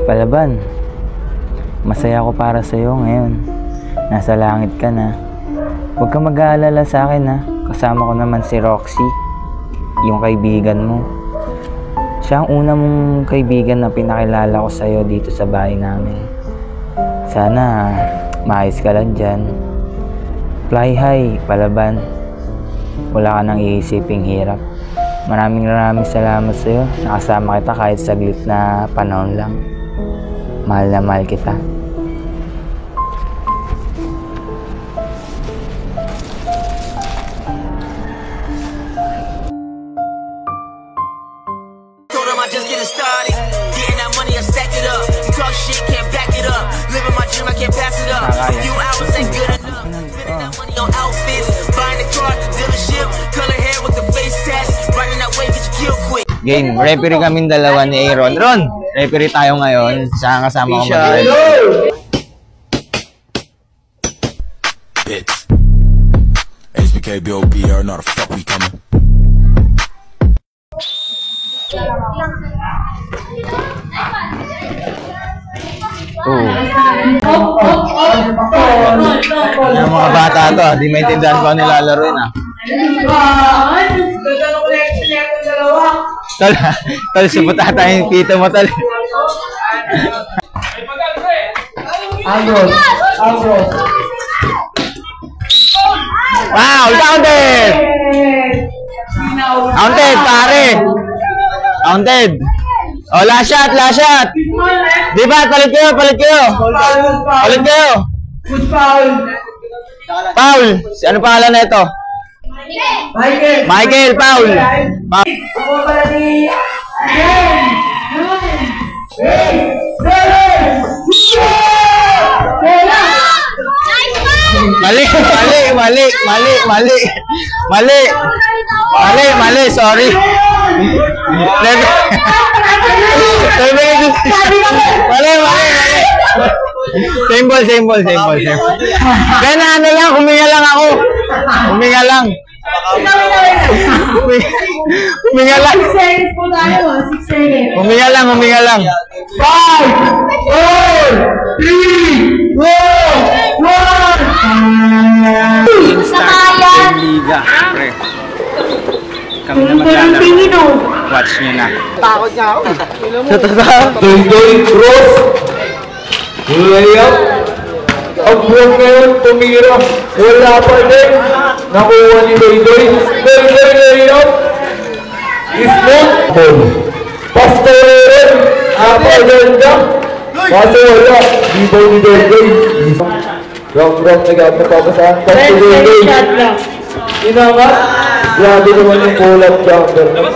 Palaban, masaya ako para sa'yo ngayon. Nasa langit ka na. Huwag ka mag-aalala sa akin ha. Kasama ko naman si Roxy, yung kaibigan mo. Siya ang una mong kaibigan na pinakilala ko sa'yo dito sa bahay namin. Sana maayos ka lang dyan. Fly high, Palaban. Wala ka nang iisiping hirap. Maraming salamat sa'yo. Nakasama kita kahit saglit na panahon lang. Mahal na mahal kita. Game, referee kaming dalawa ni Aaron. Ron, referee tayo ngayon. Saan kasama ko mag-referee? Bitch. HBK, BOB, are not a fuck we coming. Yung mga bata to, di maintindihan ko nilalaro yun ah. Tol, subuta tayong pito mo, tol. Wow, counted! Counted, pare! Counted! Oh, last shot, last shot! Di ba? Palit kayo, palit kayo! Palit kayo! Paul! Ano pangalan na ito? Michael, Paul! Mali, sorry. Same ball. Kaya na ano lang, huminga lang ako. Huminga lang. Huminga lang. 5, 4, 3, 2, 1. Start Liga. Pre. Kami na maglalaro. Watch nyo na. Takot niya ako. Doy cross. Layup. Ang buwan ngayon tumira. Wala pa din. Nakuha ni Doy. Layup. Ismot. Pastor. Apaganda. Kaso wala. Ibaw ni Doy. Rock nag-out na papasahan. Pastor Doy. Inangat. Grabe naman yung pull-up jumper. May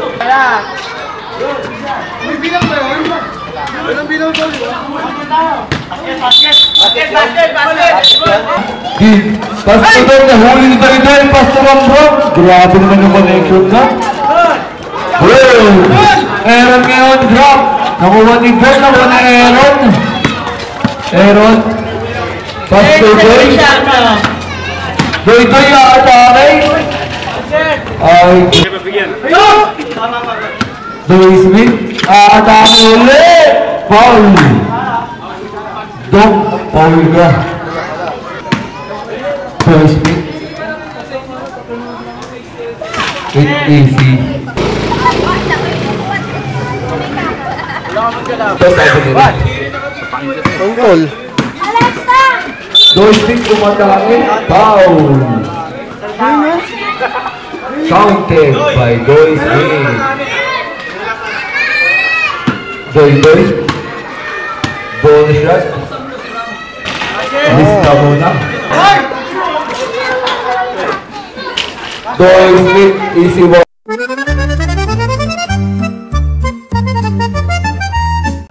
bilang ba yun? Walang bilang daw, di ba? Basket! Pastor daw, nahuli ni Doy, Pastor Rambrong. Grabe naman yung connection na. Aaron ngayon, drop. Nakuha ni Bell, nakuha na Aaron. Pastor Doy. Doy, atake. Ay. Doy Smith. Atake ulit. Paul. Paul ka. Doy Smith. It's easy. Paul. Doy Smith umatake. Paul. Counted by Doy Smith. Doy. Ball shot. Lista muna. Doy Smith, easy ball.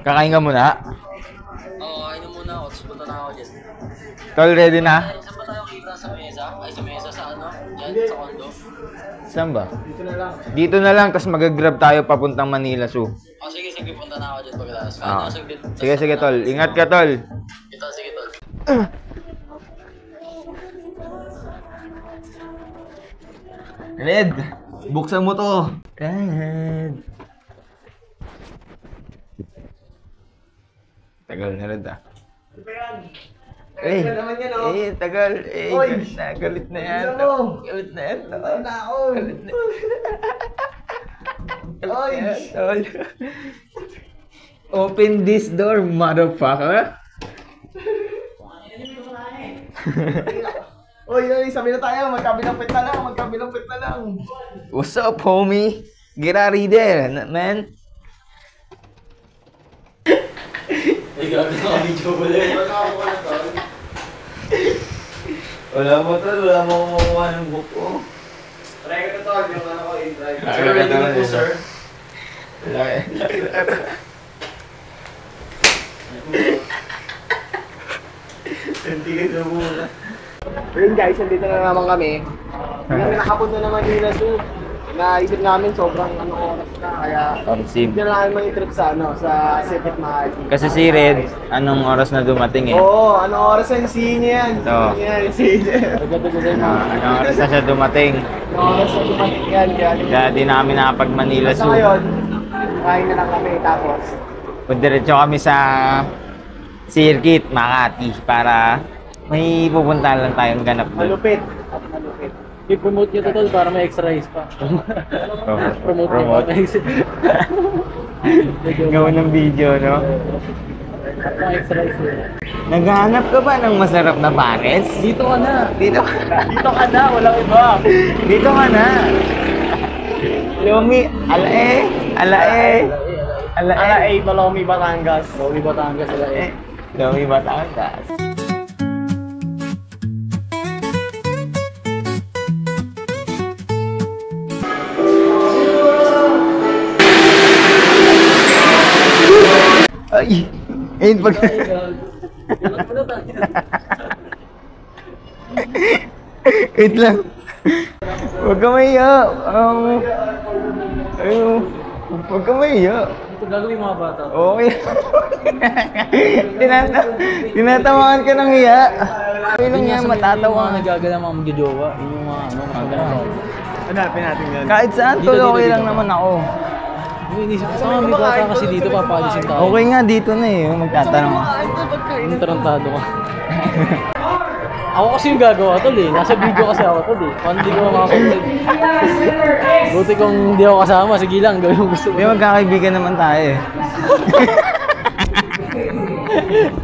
Kakain ka muna? Oo, kainom muna ako. Supunta na ako dyan. Tol, ready na? Saan ba tayo kita? Sa mesa? Ay, sa mesa sa ano? Yan, sa condo. Saan ba? Dito na lang, tapos mag-grab tayo papuntang Manila Zoo. Oh, sige, punta na ako dyan pagkatapos. Sige, tol. Ingat ka, tol. Sige, tol. Red, buksan mo to. Red. Tagal na rin ah. Ano ba yan? Eh, Tagal na naman yan, oh. tagal. Eh, Oy! galit na yan. Bilisan mo. Galit na yan. Tayo na ako. Galit na Oy! yan, tol. Open this door, motherfucker. Oy, sabi na tayo. Magkabilang pit na lang. Magkabilang pit na lang. What's up, homie? Get out of there, man. Ay, grabe na video pala eh. Wala mo, tol. Wala mo kumukuha ng book ko. Try ko na to. Yung ano ko, in-drive. Sir, ready na po, sir. Sentigan na muna. So yun guys, nandito na naman kami. Kami nakapunta na Manila Zoo. Naisip namin sobrang oras na, kaya hindi na namin may trip sa sa Secret Mahati. Kasi si Red, anong oras na dumating eh? Oo, anong oras na yung scene yan? Ito. Yung scene yan. Anong oras na siya dumating? Anong oras na dumating yan? Kaya di namin nakapag Manila Basta Zoo. ngayon, kain na lang kami tapos. Diretso kami sa circuit, Makati, para may pupuntahan lang tayong ganap doon. Malupit. At malupit. I-promote nyo to, tol, para may extra rice pa. Promote nyo pa. Gawa ng video, no? May extra rice nyo. Naghahanap ka ba ng masarap na pares? Dito ka na. Dito Dito ka na, walang iba. Dito ka na. Lomi, alae, alae, alae. Malomi, Batangas. Lomi Batangas sila eh. Lomi Batangas. Ay! Ayun pag... Wait lang. Huwag ka mahiya. Huwag ka mahiya. Ito gagawin mga bata. Okay. Tinatawakan ka ng hiya. Okay lang yan, Yung matatawa. mga nagagala mga magjojowa. Yun yung mga magagala. Hanapin natin yan. Kahit saan, Dito, tol, dito, okay dito. lang naman ako. Yung inisip ko, may bata kasi dito papalisin tayo. Okay nga, dito na eh. Magtatanong. Yung tarantado ka. Ako kasi yung gagawa tol eh. Nasa video kasi ako tol eh. Paano hindi ko makakontent? Buti kung hindi ako kasama, sige lang, gawin mo gusto mo. May magkakaibigan naman tayo eh.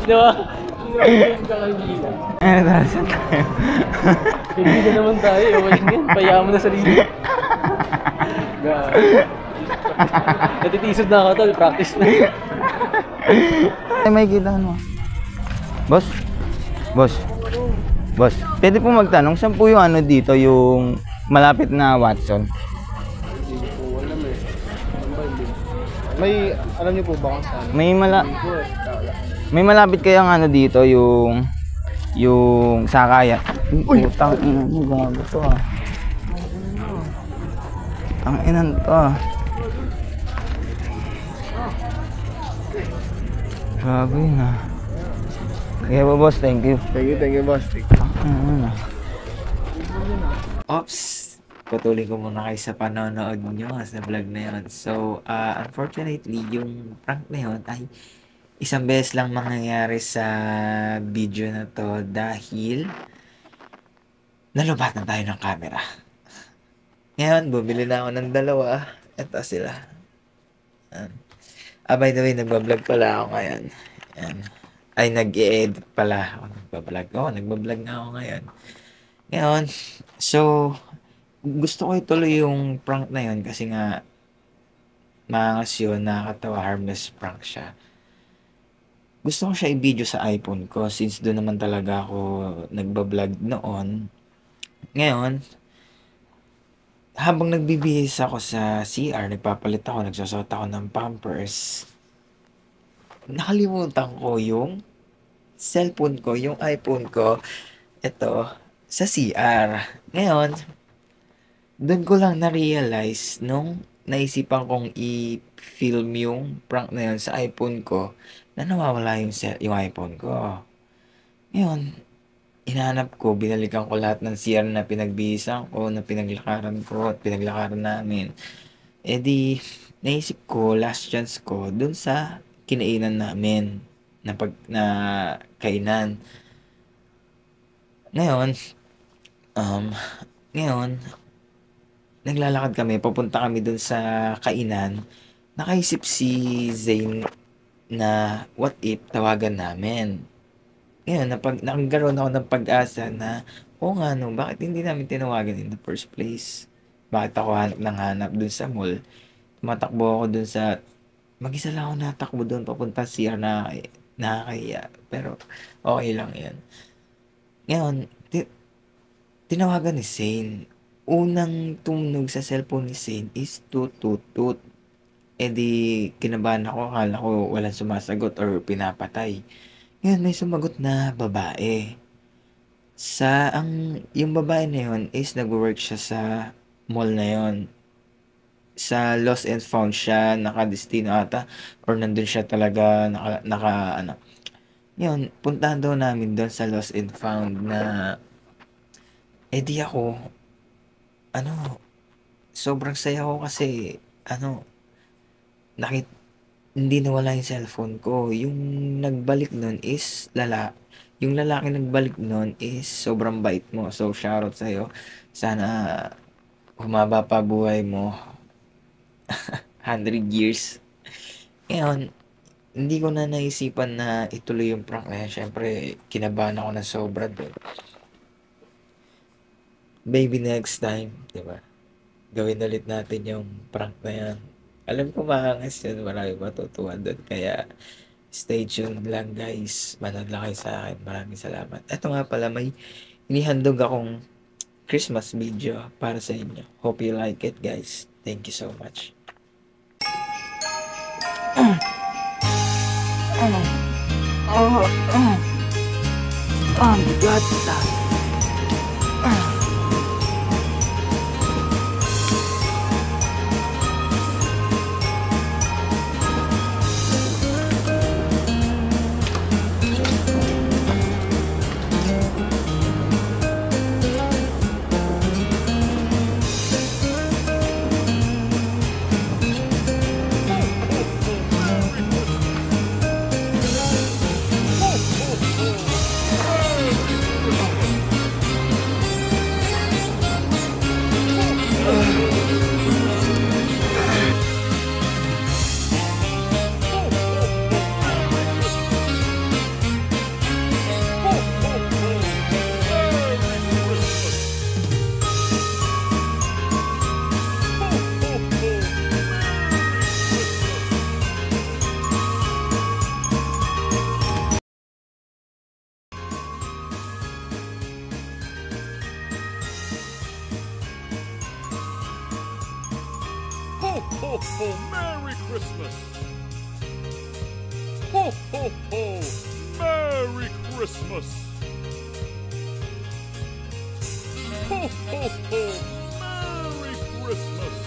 Di ba? Kaibigan. Ano tayo, saan tayo? Kaibigan naman tayo. Okay lang yan. Payaman na sarili. Natitisod na ako tol. Practice na. Ay, may kita mo. Boss? Boss? Boss, pwede po magtanong, saan po yung ano dito, yung malapit na Watson? May, alam niyo po ba kung saan? May malapit kayang ano dito, yung Sakaya. Uy! Putang ina mo, gago to ah. Ang inan to ah. Grabe yun ah. Okay po boss, thank you. Thank you, boss. Ops, patuloy ko muna kayo sa panonood nyo sa vlog na yun. So, unfortunately, yung prank na yun ay isang beses lang mangyayari sa video na to dahil nalubatan tayo ng camera. Ngayon, bumili na ako ng dalawa. Ito sila. By the way, nagbablog pala ako ngayon. Ayan. Ay, nag-i-edit pala ako. Nagbablog na ako ngayon. Ngayon, so, gusto ko ituloy yung prank na yun kasi nga, maangas yun, nakakatawa, harmless prank siya. Gusto ko siya i-video sa iPhone ko since doon naman talaga ako nagbablog noon. Ngayon, habang nagbibihis ako sa CR, nagpapalit ako, nagsusot ako ng Pampers, nakalimutan ko yung cellphone ko, yung iPhone ko, ito, sa CR. Ngayon, doon ko lang na-realize nung naisipan kong i-film yung prank na yun sa iPhone ko na nawawala yung iPhone ko. Ngayon, hinahanap ko, binalikan ko lahat ng CR na pinagbihisan ko, na pinaglakaran ko at pinaglakaran namin. Eh di, naisip ko, last chance ko, dun sa kinainan namin. na kainan. Ngayon, um, ngayon, naglalakad kami, papunta kami dun sa kainan. Nakaisip si Zane na what if tawagan namin. Ngayon, nagkaroon ako ng pag-asa na, oo nga no, bakit hindi namin tinawagan in the first place? Bakit ako hanap ng hanap dun sa mall? Tumatakbo ako dun sa, mag-isa lang ako natakbo dun, papunta CR na nakakahiya. Pero, okay lang yan. Ngayon, tinawagan ni Zane. Unang tumunog sa cellphone ni Zane is tut tut tut. Eh di, kinabahan ako, akala ko walang sumasagot or pinapatay. Ngayon, may sumagot na babae. Yung babae na yun is nag-work siya sa mall na yun. Sa Lost and Found siya, nakadestino ata, or nandun siya talaga, ano. Yun, puntahan daw namin doon sa Lost and Found na, di ako, sobrang saya ko kasi, hindi nawala yung cellphone ko. Yung nagbalik nun is yung lalaki nagbalik nun is sobrang bait mo. So, shoutout sa'yo. Sana humaba pa buhay mo. 100 years. Ngayon, hindi ko na naisipan na ituloy yung prank na yan. Siyempre, kinabahan ako na sobra doon. Maybe next time, diba? Gawin ulit natin yung prank na yan. Alam ko maangas yun. Marami matutuwa doon. Kaya, stay tuned lang guys. Manood lang kayo sa akin. Maraming salamat. Ito nga pala, may inihandog akong Christmas video para sa inyo. Hope you like it guys. Thank you so much. Bigat na. Ho, ho, Merry Christmas! Ho, ho, ho! Merry Christmas! Ho, ho, ho! Merry Christmas!